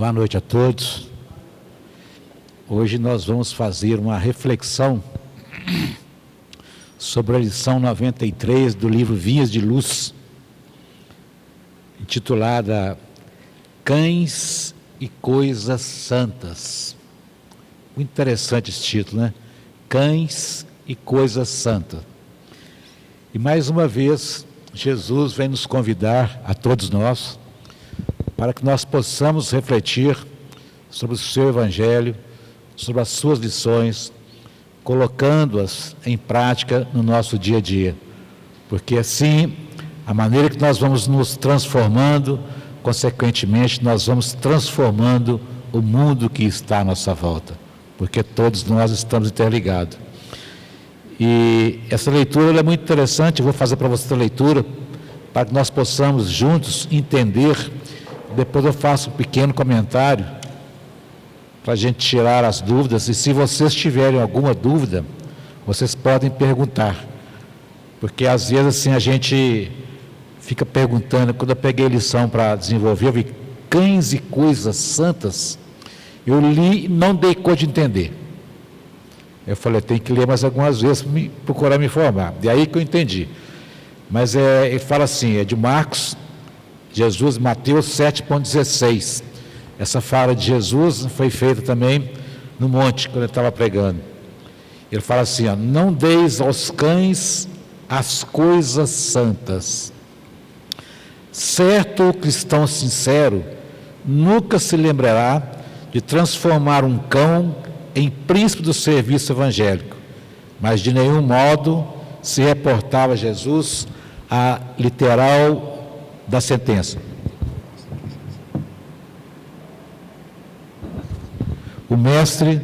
Boa noite a todos. Hoje nós vamos fazer uma reflexão sobre a lição 93 do livro Vinhas de Luz, intitulada Cães e Coisas Santas. Muito interessante esse título, né? Cães e Coisas Santas. E mais uma vez, Jesus vem nos convidar a todos nós para que nós possamos refletir sobre o seu Evangelho, sobre as suas lições, colocando-as em prática no nosso dia a dia. Porque assim, a maneira que nós vamos nos transformando, consequentemente, nós vamos transformando o mundo que está à nossa volta. Porque todos nós estamos interligados. E essa leitura é muito interessante, eu vou fazer para você a leitura, para que nós possamos juntos entender. Depois eu faço um pequeno comentário para a gente tirar as dúvidas, e se vocês tiverem alguma dúvida, vocês podem perguntar, porque às vezes assim a gente fica perguntando. Quando eu peguei a lição para desenvolver, eu vi cães e coisas santas, eu li e não dei conta de entender. Eu falei, tem que ler mais algumas vezes para procurar me informar, e aí que eu entendi. Mas ele fala assim, é de Marcos, Jesus, Mateus 7,16. Essa fala de Jesus foi feita também no monte, quando ele estava pregando. Ele fala assim, ó, não deis aos cães as coisas santas. Certo, o cristão sincero nunca se lembrará de transformar um cão em príncipe do serviço evangélico, mas de nenhum modo se reportava Jesus a literal da sentença. O mestre,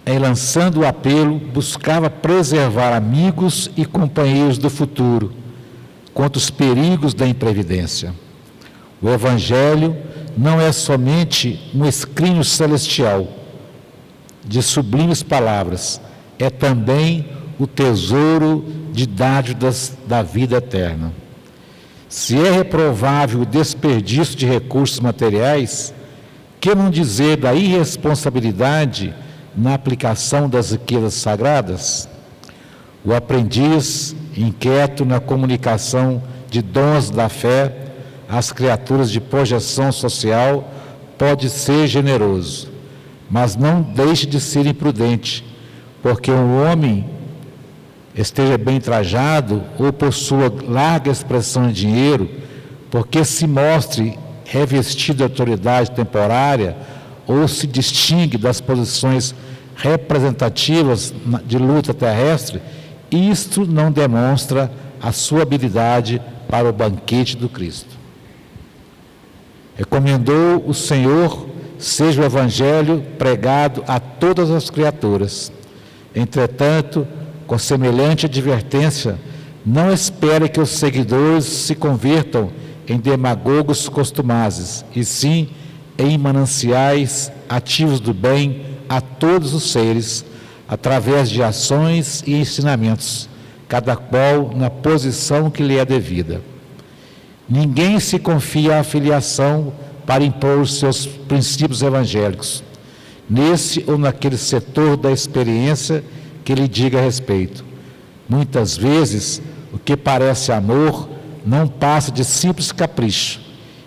em lançando o apelo, buscava preservar amigos e companheiros do futuro contra os perigos da imprevidência. O Evangelho não é somente um escrínio celestial de sublimes palavras, é também o tesouro de dádivas da vida eterna. Se é reprovável o desperdício de recursos materiais, que não dizer da irresponsabilidade na aplicação das riquezas sagradas? O aprendiz, inquieto na comunicação de dons da fé às criaturas de projeção social, pode ser generoso, mas não deixe de ser imprudente, porque um homem esteja bem trajado ou possua larga expressão de dinheiro, porque se mostre revestido de autoridade temporária ou se distingue das posições representativas de luta terrestre, isto não demonstra a sua habilidade para o banquete do Cristo. Recomendou o Senhor, seja o Evangelho pregado a todas as criaturas. Entretanto, com semelhante advertência, não espere que os seguidores se convertam em demagogos costumazes, e sim em mananciais ativos do bem a todos os seres, através de ações e ensinamentos, cada qual na posição que lhe é devida. Ninguém se confia à filiação para impor os seus princípios evangélicos, nesse ou naquele setor da experiência que lhe diga a respeito. Muitas vezes, o que parece amor não passa de simples capricho,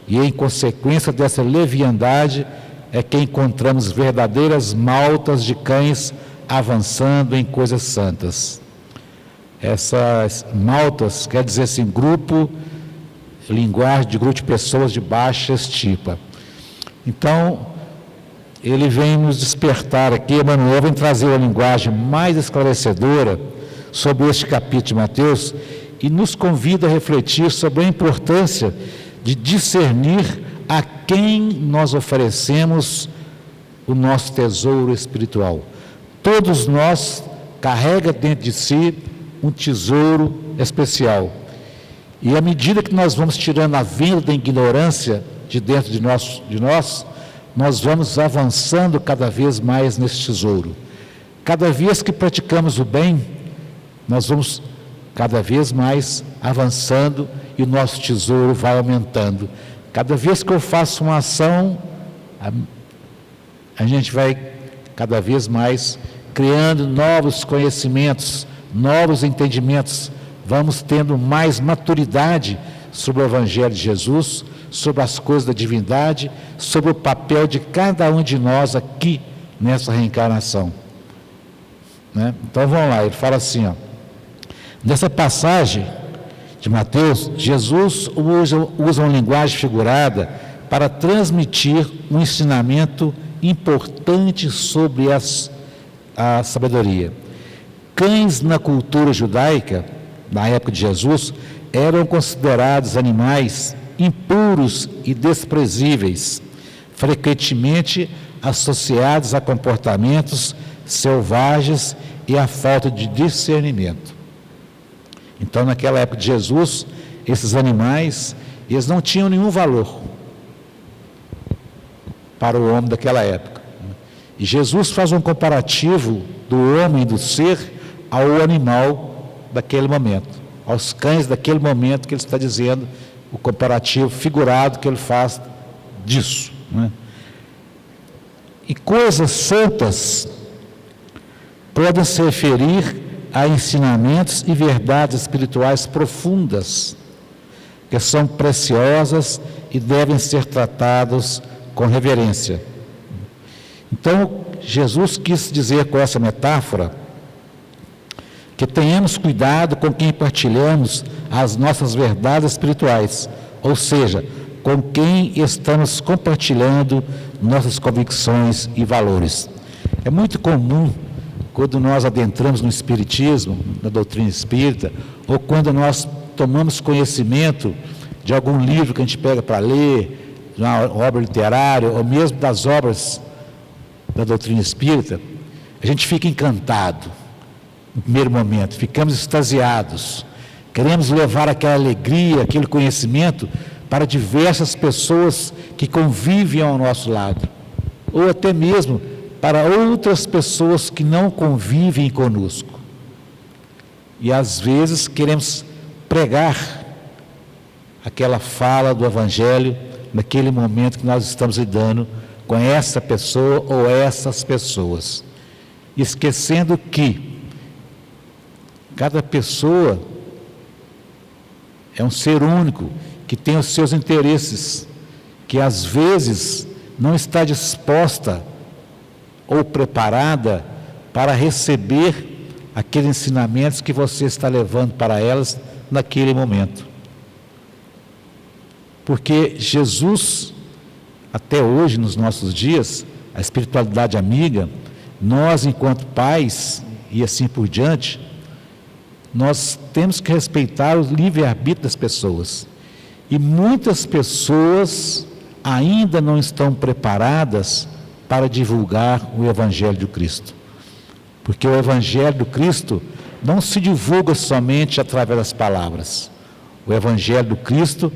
e em consequência dessa leviandade é que encontramos verdadeiras maltas de cães avançando em coisas santas. Essas maltas quer dizer assim, grupo, linguagem de grupo de pessoas de baixa estima. Então, ele vem nos despertar aqui, Emmanuel vem trazer uma linguagem mais esclarecedora sobre este capítulo de Mateus e nos convida a refletir sobre a importância de discernir a quem nós oferecemos o nosso tesouro espiritual. Todos nós carregam dentro de si um tesouro especial. E à medida que nós vamos tirando a venda da ignorância de dentro de nós, nós vamos avançando cada vez mais nesse tesouro. Cada vez que praticamos o bem, nós vamos cada vez mais avançando e o nosso tesouro vai aumentando. Cada vez que eu faço uma ação a gente vai cada vez mais criando novos conhecimentos, novos entendimentos, vamos tendo mais maturidade sobre o Evangelho de Jesus, sobre as coisas da divindade, sobre o papel de cada um de nós aqui nessa reencarnação. Né? Então vamos lá, ele fala assim, nessa passagem de Mateus, Jesus usa uma linguagem figurada para transmitir um ensinamento importante sobre a sabedoria. Cães na cultura judaica, na época de Jesus, eram considerados animais impuros e desprezíveis, frequentemente associados a comportamentos selvagens e a falta de discernimento. Então, naquela época de Jesus, esses animais, eles não tinham nenhum valor para o homem daquela época. E Jesus faz um comparativo do homem, do ser, ao animal daquele momento, aos cães daquele momento que ele está dizendo, o comparativo figurado que ele faz disso. Né? E coisas santas podem se referir a ensinamentos e verdades espirituais profundas, que são preciosas e devem ser tratados com reverência. Então, Jesus quis dizer com essa metáfora que tenhamos cuidado com quem partilhamos as nossas verdades espirituais, ou seja, com quem estamos compartilhando nossas convicções e valores. É muito comum, quando nós adentramos no Espiritismo, na doutrina espírita, ou quando nós tomamos conhecimento de algum livro que a gente pega para ler, de uma obra literária, ou mesmo das obras da doutrina espírita, a gente fica encantado no primeiro momento, ficamos extasiados, queremos levar aquela alegria, aquele conhecimento para diversas pessoas que convivem ao nosso lado, ou até mesmo para outras pessoas que não convivem conosco. E às vezes queremos pregar aquela fala do Evangelho naquele momento que nós estamos lidando com essa pessoa ou essas pessoas, esquecendo que cada pessoa é um ser único, que tem os seus interesses, que às vezes não está disposta ou preparada para receber aqueles ensinamentos que você está levando para elas naquele momento. Porque Jesus, até hoje, nos nossos dias, a espiritualidade amiga, nós enquanto pais e assim por diante, nós temos que respeitar o livre-arbítrio das pessoas. E muitas pessoas ainda não estão preparadas para divulgar o Evangelho do Cristo. Porque o Evangelho do Cristo não se divulga somente através das palavras. O Evangelho do Cristo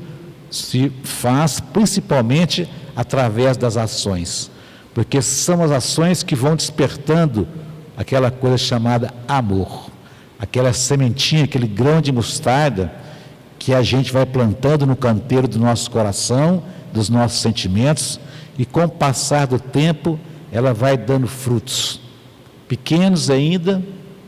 se faz principalmente através das ações. Porque são as ações que vão despertando aquela coisa chamada amor. Aquela sementinha, aquele grão de mostarda que a gente vai plantando no canteiro do nosso coração, dos nossos sentimentos, e com o passar do tempo ela vai dando frutos, pequenos ainda,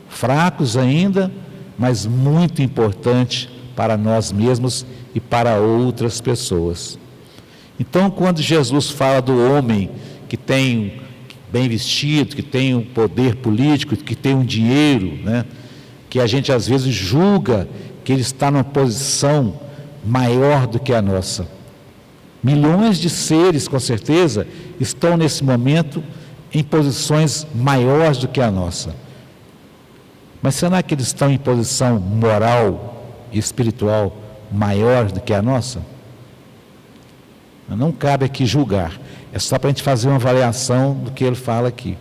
fracos ainda, mas muito importante para nós mesmos e para outras pessoas. Então, quando Jesus fala do homem que tem bem vestido, que tem um poder político, que tem um dinheiro, né, que a gente às vezes julga que ele está numa posição maior do que a nossa. Milhões de seres, com certeza, estão nesse momento em posições maiores do que a nossa. Mas será que eles estão em posição moral e espiritual maior do que a nossa? Não cabe aqui julgar, é só para a gente fazer uma avaliação do que ele fala aqui.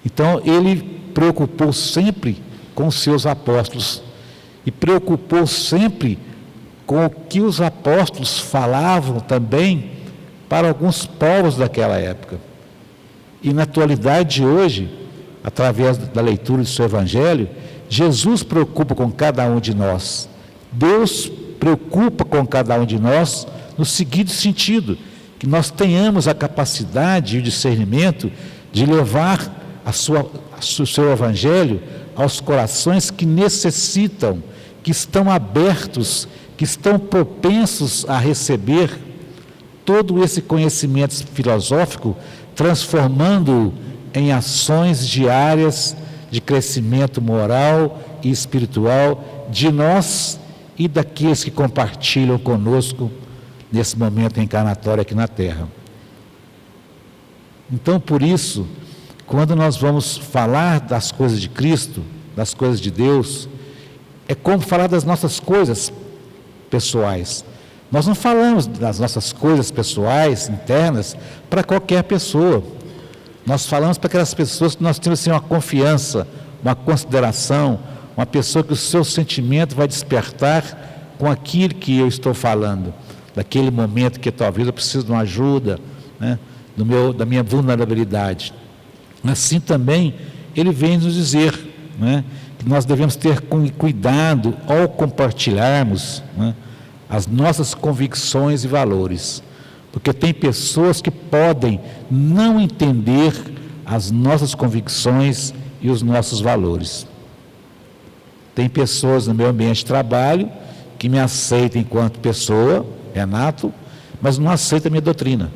Então, ele preocupou sempre com os seus apóstolos e preocupou sempre com o que os apóstolos falavam também para alguns povos daquela época. E na atualidade de hoje, através da leitura do seu Evangelho, Jesus preocupa com cada um de nós. Deus preocupa com cada um de nós no seguinte sentido, que nós tenhamos a capacidade e o discernimento de levar o seu Evangelho aos corações que necessitam, que estão abertos, que estão propensos a receber todo esse conhecimento filosófico, transformando-o em ações diárias de crescimento moral e espiritual de nós e daqueles que compartilham conosco nesse momento encarnatório aqui na Terra. Então, por isso, quando nós vamos falar das coisas de Cristo, das coisas de Deus, é como falar das nossas coisas pessoais. Nós não falamos das nossas coisas pessoais, internas, para qualquer pessoa. Nós falamos para aquelas pessoas que nós temos assim, uma confiança, uma consideração, uma pessoa que o seu sentimento vai despertar com aquilo que eu estou falando, daquele momento que talvez eu preciso de uma ajuda, né, da minha vulnerabilidade. Assim também ele vem nos dizer, né, que nós devemos ter cuidado ao compartilharmos, né, as nossas convicções e valores, porque tem pessoas que podem não entender as nossas convicções e os nossos valores. Tem pessoas no meu ambiente de trabalho que me aceitam enquanto pessoa, Renato, mas não aceitam a minha doutrina.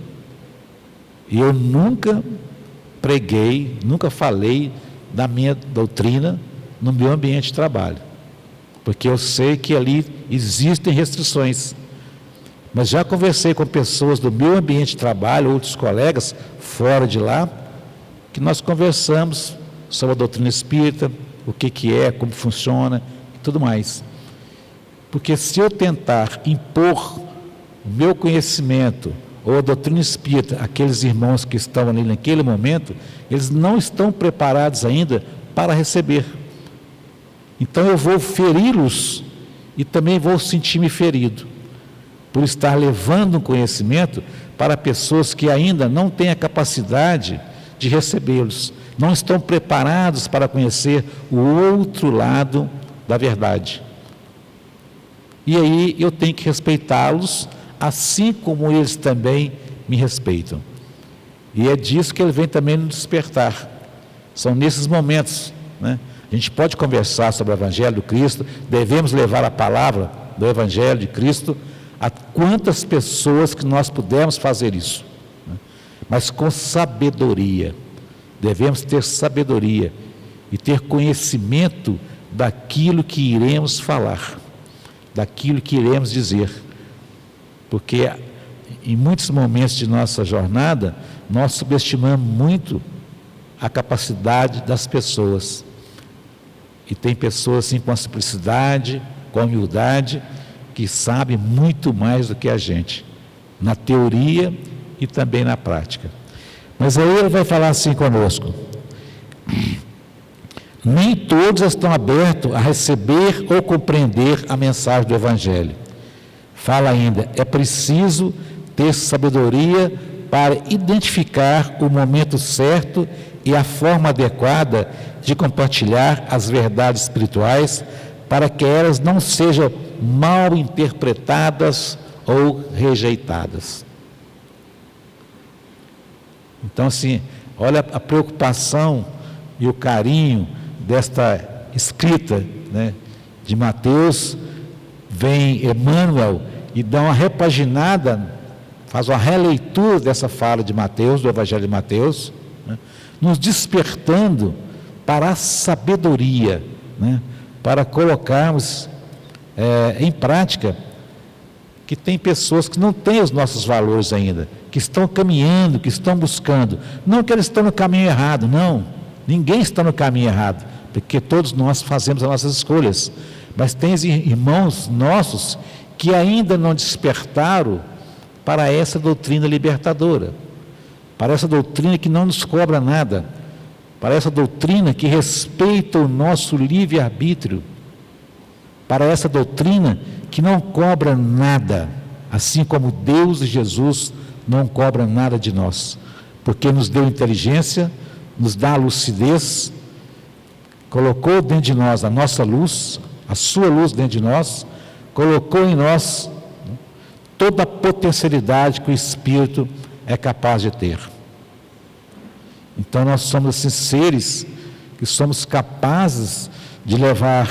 E eu nunca preguei, nunca falei da minha doutrina no meu ambiente de trabalho, porque eu sei que ali existem restrições. Mas já conversei com pessoas do meu ambiente de trabalho, outros colegas fora de lá, que nós conversamos sobre a doutrina espírita, o que é, como funciona e tudo mais. Porque se eu tentar impor o meu conhecimento ou a doutrina espírita àqueles irmãos que estão ali naquele momento, eles não estão preparados ainda para receber. Então eu vou feri-los e também vou sentir-me ferido, por estar levando um conhecimento para pessoas que ainda não têm a capacidade de recebê-los, não estão preparados para conhecer o outro lado da verdade. E aí eu tenho que respeitá-los, assim como eles também me respeitam. E é disso que ele vem também nos despertar. São nesses momentos, né? A gente pode conversar sobre o Evangelho do Cristo, devemos levar a palavra do Evangelho de Cristo a quantas pessoas que nós pudermos fazer isso, né? Mas com sabedoria. Devemos ter sabedoria e ter conhecimento daquilo que iremos falar, daquilo que iremos dizer, porque em muitos momentos de nossa jornada nós subestimamos muito a capacidade das pessoas, e tem pessoas assim com a simplicidade, com a humildade, que sabem muito mais do que a gente, na teoria e também na prática. Mas aí ele vai falar assim conosco: nem todos estão abertos a receber ou compreender a mensagem do Evangelho. Fala ainda, é preciso ter sabedoria para identificar o momento certo e a forma adequada de compartilhar as verdades espirituais, para que elas não sejam mal interpretadas ou rejeitadas. Então, assim, olha a preocupação e o carinho desta escrita, né, de Mateus. Vem Emmanuel e dá uma repaginada, faz uma releitura dessa fala de Mateus, do Evangelho de Mateus, né, nos despertando para a sabedoria, né, para colocarmos em prática, que tem pessoas que não têm os nossos valores ainda, que estão caminhando, que estão buscando, não que eles estão no caminho errado, não, ninguém está no caminho errado, porque todos nós fazemos as nossas escolhas, mas tem irmãos nossos que ainda não despertaram para essa doutrina libertadora, para essa doutrina que não nos cobra nada, para essa doutrina que respeita o nosso livre-arbítrio, para essa doutrina que não cobra nada, assim como Deus e Jesus não cobram nada de nós, porque nos deu inteligência, nos dá lucidez, colocou dentro de nós a nossa luz, a sua luz dentro de nós, colocou em nós toda a potencialidade que o Espírito é capaz de ter. Então nós somos esses seres que somos capazes de levar,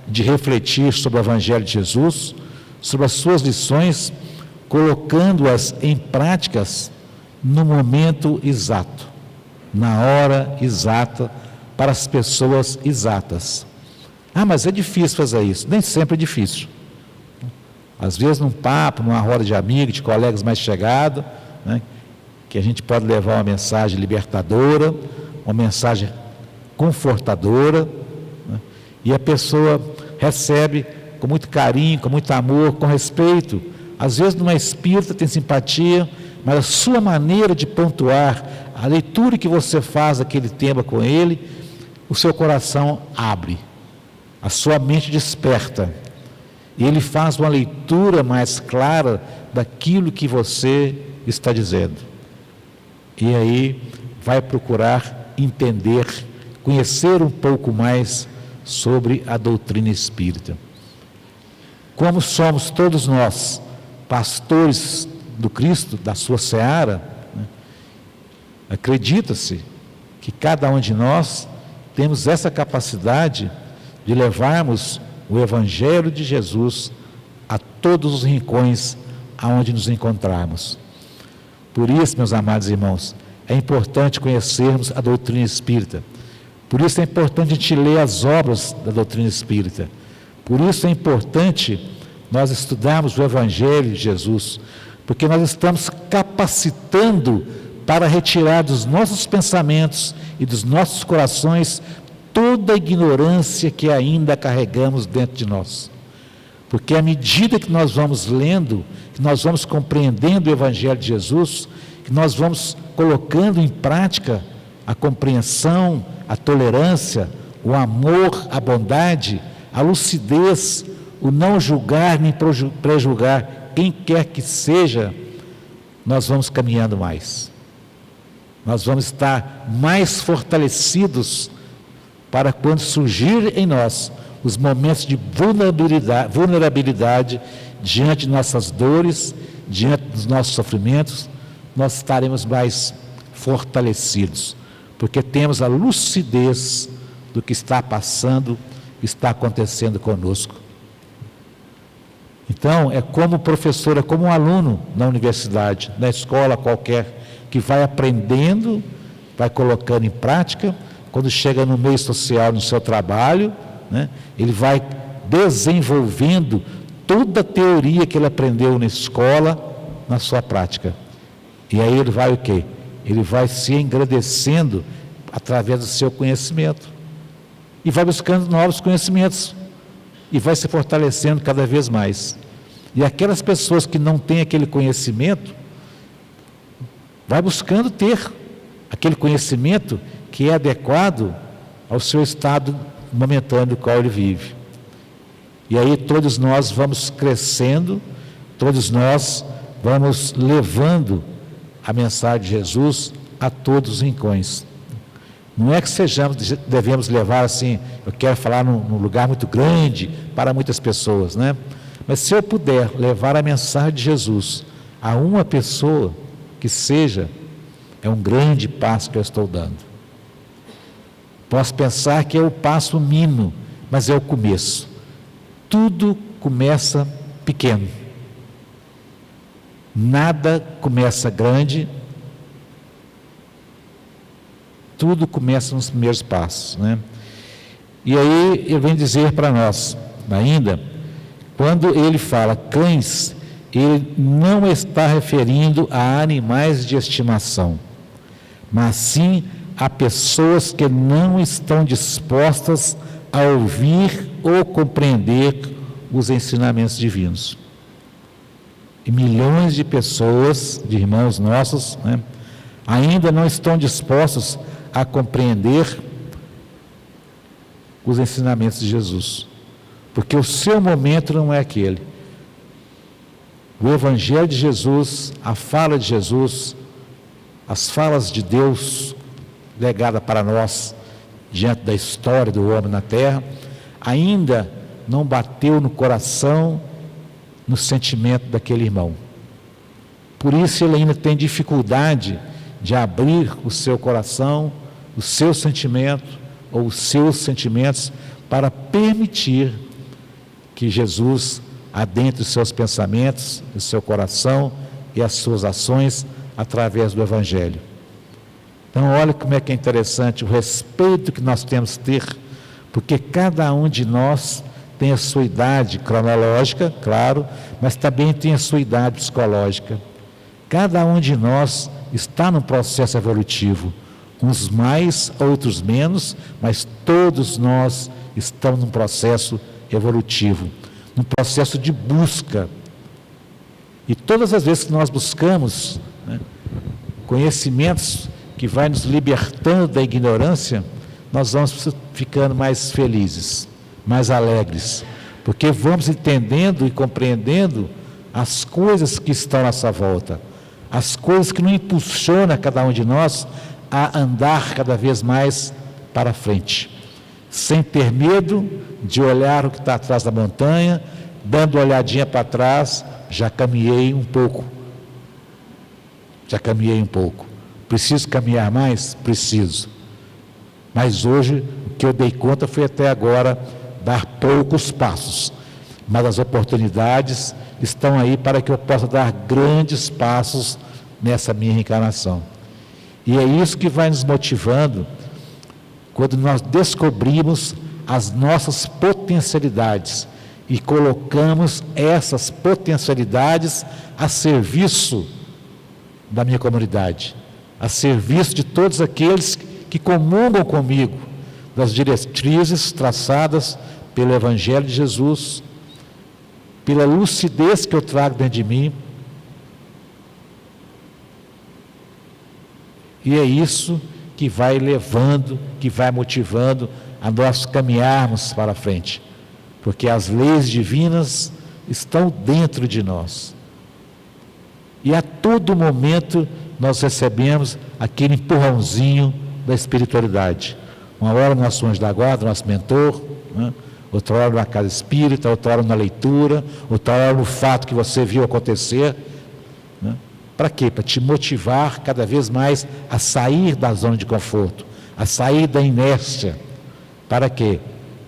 de refletir sobre o Evangelho de Jesus, sobre as suas lições, colocando-as em práticas no momento exato, na hora exata, para as pessoas exatas. Ah, mas é difícil fazer isso. Nem sempre é difícil. Às vezes num papo, numa roda de amigos, de colegas mais chegados, né, que a gente pode levar uma mensagem libertadora, uma mensagem confortadora, né, e a pessoa recebe com muito carinho, com muito amor, com respeito. Às vezes não é espírita, tem simpatia, mas a sua maneira de pontuar, a leitura que você faz daquele tema com ele, o seu coração abre, a sua mente desperta, e ele faz uma leitura mais clara daquilo que você está dizendo. E aí vai procurar entender, conhecer um pouco mais sobre a doutrina espírita. Como somos todos nós pastores do Cristo, da sua seara, né, acredita-se que cada um de nós temos essa capacidade de levarmos o Evangelho de Jesus a todos os rincões aonde nos encontrarmos. Por isso, meus amados irmãos, é importante conhecermos a doutrina espírita. Por isso é importante a gente ler as obras da doutrina espírita. Por isso é importante nós estudarmos o Evangelho de Jesus, porque nós estamos capacitando para retirar dos nossos pensamentos e dos nossos corações toda a ignorância que ainda carregamos dentro de nós. Porque à medida que nós vamos lendo, que nós vamos compreendendo o Evangelho de Jesus, que nós vamos colocando em prática a compreensão, a tolerância, o amor, a bondade, a lucidez, o não julgar nem prejulgar quem quer que seja, nós vamos caminhando mais. Nós vamos estar mais fortalecidos para quando surgir em nós os momentos de vulnerabilidade diante de nossas dores, diante dos nossos sofrimentos, nós estaremos mais fortalecidos, porque temos a lucidez do que está passando, está acontecendo conosco. Então, é como professor, é como um aluno na universidade, na escola qualquer, que vai aprendendo, vai colocando em prática. Quando chega no meio social, no seu trabalho, né, ele vai desenvolvendo toda a teoria que ele aprendeu na escola, na sua prática. E aí ele vai o quê? Ele vai se engrandecendo através do seu conhecimento. E vai buscando novos conhecimentos. E vai se fortalecendo cada vez mais. E aquelas pessoas que não têm aquele conhecimento, vai buscando ter aquele conhecimento que é adequado ao seu estado momentâneo do qual ele vive. E aí todos nós vamos crescendo, todos nós vamos levando a mensagem de Jesus a todos os rincões. Não é que devemos levar assim, eu quero falar num lugar muito grande para muitas pessoas, né? Mas se eu puder levar a mensagem de Jesus a uma pessoa que seja, é um grande passo que eu estou dando. Posso pensar que é o passo mínimo, mas é o começo. Tudo começa pequeno. Nada começa grande. Tudo começa nos primeiros passos, né? E aí ele vem dizer para nós, ainda, quando ele fala cães, ele não está referindo a animais de estimação, mas sim a pessoas que não estão dispostas a ouvir ou compreender os ensinamentos divinos. E milhões de pessoas, de irmãos nossos, né, ainda não estão dispostos a compreender os ensinamentos de Jesus, porque o seu momento não é aquele. O Evangelho de Jesus, a fala de Jesus, as falas de Deus legada para nós diante da história do homem na terra, ainda não bateu no coração, no sentimento daquele irmão. Por isso ele ainda tem dificuldade de abrir o seu coração, o seu sentimento ou os seus sentimentos para permitir que Jesus adentre os seus pensamentos, o seu coração e as suas ações através do Evangelho. Então olha como é que é interessante o respeito que nós temos que ter, porque cada um de nós tem a sua idade cronológica, claro, mas também tem a sua idade psicológica. Cada um de nós está num processo evolutivo, uns mais, outros menos, mas todos nós estamos num processo evolutivo, num processo de busca. E todas as vezes que nós buscamos, né, conhecimentos que vai nos libertando da ignorância, nós vamos ficando mais felizes, mais alegres, porque vamos entendendo e compreendendo as coisas que estão à nossa volta, as coisas que nos impulsionam cada um de nós a andar cada vez mais para frente, sem ter medo de olhar o que está atrás da montanha, dando uma olhadinha para trás, já caminhei um pouco. Preciso caminhar mais? Preciso. Mas hoje, o que eu dei conta foi até agora dar poucos passos. Mas as oportunidades estão aí para que eu possa dar grandes passos nessa minha reencarnação. E é isso que vai nos motivando quando nós descobrimos as nossas potencialidades e colocamos essas potencialidades a serviço da minha comunidade, a serviço de todos aqueles que comungam comigo das diretrizes traçadas pelo Evangelho de Jesus, pela lucidez que eu trago dentro de mim. E é isso que vai levando, que vai motivando a nós caminharmos para frente, porque as leis divinas estão dentro de nós. E a todo momento nós recebemos aquele empurrãozinho da espiritualidade. Uma hora no nosso anjo da guarda, nosso mentor, né? Outra hora na casa espírita, outra hora na leitura, outra hora no fato que você viu acontecer. Né? Para quê? Para te motivar cada vez mais a sair da zona de conforto, a sair da inércia. Para quê?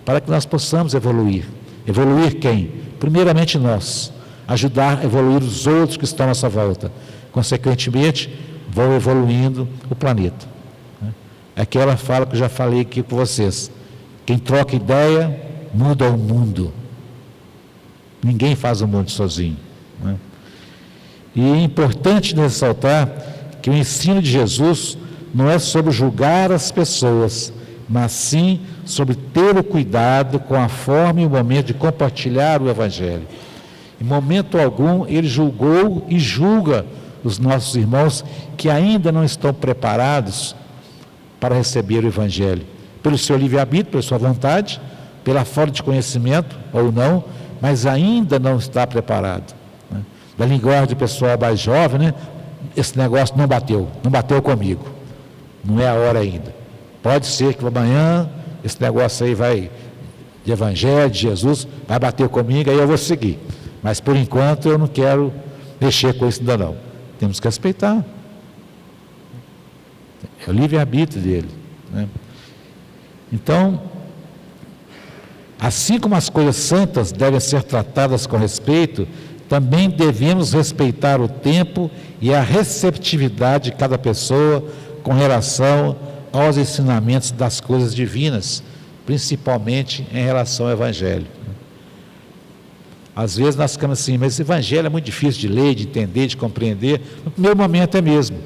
Para que nós possamos evoluir. Evoluir quem? Primeiramente nós. Ajudar a evoluir os outros que estão à nossa volta. Consequentemente, vão evoluindo o planeta. É aquela fala que eu já falei aqui com vocês. Quem troca ideia, muda o mundo. Ninguém faz o mundo sozinho. Né? E é importante ressaltar que o ensino de Jesus não é sobre julgar as pessoas, mas sim sobre ter o cuidado com a forma e o momento de compartilhar o Evangelho. Em momento algum ele julgou e julga os nossos irmãos que ainda não estão preparados para receber o Evangelho, pelo seu livre-arbítrio, pela sua vontade, pela falta de conhecimento ou não, mas ainda não está preparado. Né? Da linguagem do pessoal mais jovem, né? Esse negócio não bateu comigo, não é a hora ainda. Pode ser que amanhã esse negócio aí vai, de Evangelho, de Jesus, vai bater comigo, aí eu vou seguir. Mas por enquanto eu não quero mexer com isso ainda não. Temos que respeitar. É o livre-arbítrio dele. Né? Então, assim como as coisas santas devem ser tratadas com respeito, também devemos respeitar o tempo e a receptividade de cada pessoa com relação aos ensinamentos das coisas divinas, principalmente em relação ao Evangelho. Às vezes nós ficamos assim, mas esse Evangelho é muito difícil de ler, de entender, de compreender. No primeiro momento é mesmo.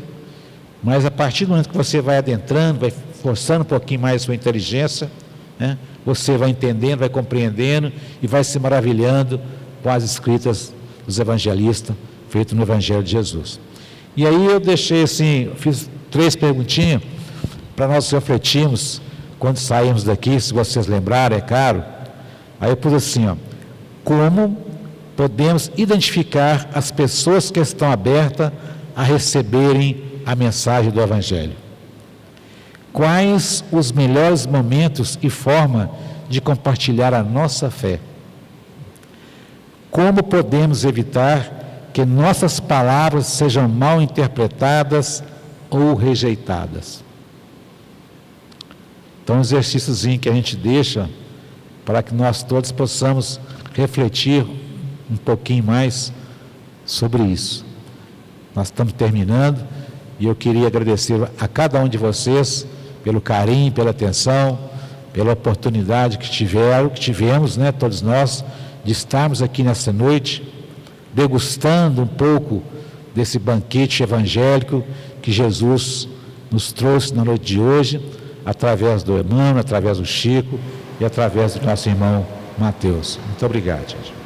Mas a partir do momento que você vai adentrando, vai forçando um pouquinho mais a sua inteligência, né, você vai entendendo, vai compreendendo e vai se maravilhando com as escritas dos evangelistas, feitas no Evangelho de Jesus. E aí eu deixei assim, fiz 3 perguntinhas para nós refletirmos quando saímos daqui, se vocês lembrarem, é claro. Aí eu pus assim, ó, como podemos identificar as pessoas que estão abertas a receberem a mensagem do Evangelho? Quais os melhores momentos e forma de compartilhar a nossa fé? Como podemos evitar que nossas palavras sejam mal interpretadas ou rejeitadas. Então, um exercíciozinho que a gente deixa para que nós todos possamos refletir um pouquinho mais sobre isso. Nós estamos terminando e eu queria agradecer a cada um de vocês pelo carinho, pela atenção, pela oportunidade que tivemos, né, todos nós, de estarmos aqui nessa noite, degustando um pouco desse banquete evangélico que Jesus nos trouxe na noite de hoje, através do Emmanuel, através do Chico e através do nosso irmão Mateus. Muito obrigado, gente.